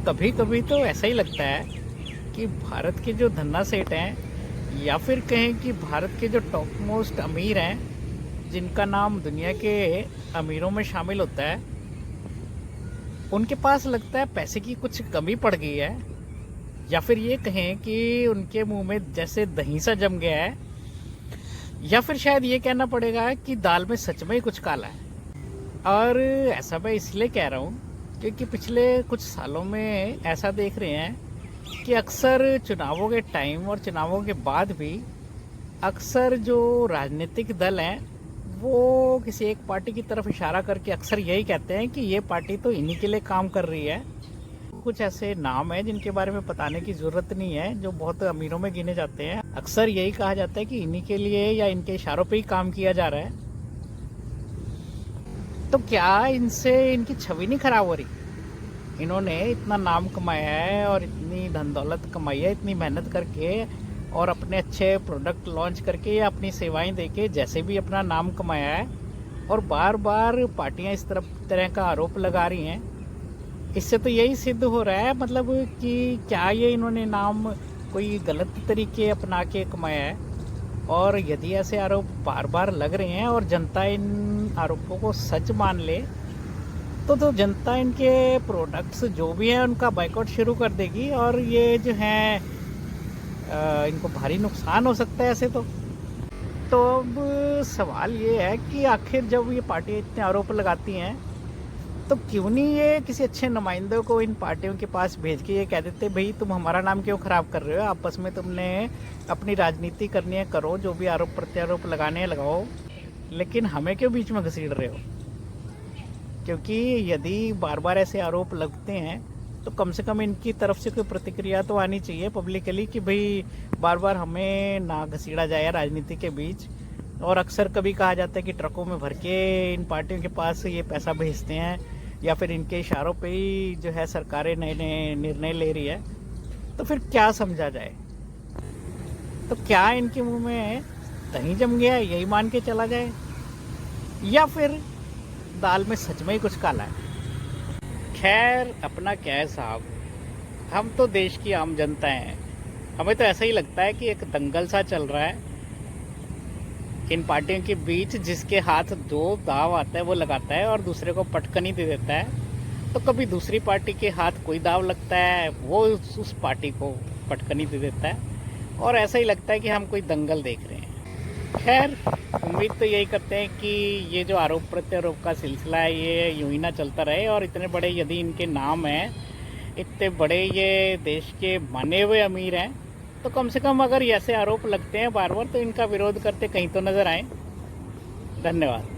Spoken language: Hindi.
कभी कभी तो ऐसा ही लगता है कि भारत के जो धन्ना सेठ हैं या फिर कहें कि भारत के जो टॉप मोस्ट अमीर हैं, जिनका नाम दुनिया के अमीरों में शामिल होता है, उनके पास लगता है पैसे की कुछ कमी पड़ गई है। या फिर ये कहें कि उनके मुंह में जैसे दही सा जम गया है। या फिर शायद ये कहना पड़ेगा कि दाल में सच में ही कुछ काला है। और ऐसा मैं इसलिए कह रहा हूँ क्योंकि पिछले कुछ सालों में ऐसा देख रहे हैं कि अक्सर चुनावों के टाइम और चुनावों के बाद भी अक्सर जो राजनीतिक दल हैं वो किसी एक पार्टी की तरफ इशारा करके अक्सर यही कहते हैं कि ये पार्टी तो इन्हीं के लिए काम कर रही है। कुछ ऐसे नाम हैं जिनके बारे में बताने की ज़रूरत नहीं है, जो बहुत अमीरों में गिने जाते हैं। अक्सर यही कहा जाता है कि इन्हीं के लिए या इनके इशारों पे ही काम किया जा रहा है। तो क्या इनसे इनकी छवि नहीं खराब हो रही? इन्होंने इतना नाम कमाया है और इतनी धन दौलत कमाई है, इतनी मेहनत करके और अपने अच्छे प्रोडक्ट लॉन्च करके या अपनी सेवाएं देके जैसे भी अपना नाम कमाया है, और बार बार पार्टियां इस तरह का आरोप लगा रही हैं। इससे तो यही सिद्ध हो रहा है मतलब कि क्या ये इन्होंने नाम कोई गलत तरीके अपना के कमाया है। और यदि ऐसे आरोप बार बार लग रहे हैं और जनता इन आरोपों को सच मान ले तो जनता इनके प्रोडक्ट्स जो भी हैं उनका बाइकआउट शुरू कर देगी, और ये जो है इनको भारी नुकसान हो सकता है ऐसे तो अब सवाल ये है कि आखिर जब ये पार्टियां इतने आरोप लगाती हैं तो क्यों नहीं ये किसी अच्छे नुमाइंदों को इन पार्टियों के पास भेज के ये कह देते, भाई तुम हमारा नाम क्यों ख़राब कर रहे हो, आपस में तुमने अपनी राजनीति करनी है करो, जो भी आरोप प्रत्यारोप लगाने हैं लगाओ, लेकिन हमें क्यों बीच में घसीट रहे हो। क्योंकि यदि बार बार ऐसे आरोप लगते हैं तो कम से कम इनकी तरफ से कोई प्रतिक्रिया तो आनी चाहिए पब्लिकली कि भाई बार बार हमें ना घसीड़ा जाए राजनीति के बीच। और अक्सर कभी कहा जाता है कि ट्रकों में भर के इन पार्टियों के पास ये पैसा भेजते हैं, या फिर इनके इशारों पे ही जो है सरकारें नए नए निर्णय ले रही है। तो फिर क्या समझा जाए? तो क्या इनके मुंह में दही जम गया है यही मान के चला जाए, या फिर दाल में सच में ही कुछ काला है? खैर, अपना क्या है साहब, हम तो देश की आम जनता हैं। हमें तो ऐसा ही लगता है कि एक दंगल सा चल रहा है इन पार्टियों के बीच, जिसके हाथ दो दाव आता है वो लगाता है और दूसरे को पटकनी दे देता है। तो कभी दूसरी पार्टी के हाथ कोई दाव लगता है, वो उस पार्टी को पटकनी दे देता है, और ऐसा ही लगता है कि हम कोई दंगल देख रहे हैं। खैर, उम्मीद तो यही करते हैं कि ये जो आरोप प्रत्यारोप का सिलसिला है ये यूं ही ना चलता रहे, और इतने बड़े यदि इनके नाम हैं, इतने बड़े ये देश के माने हुए अमीर हैं, तो कम से कम अगर ऐसे आरोप लगते हैं बार बार तो इनका विरोध करते कहीं तो नजर आए। धन्यवाद।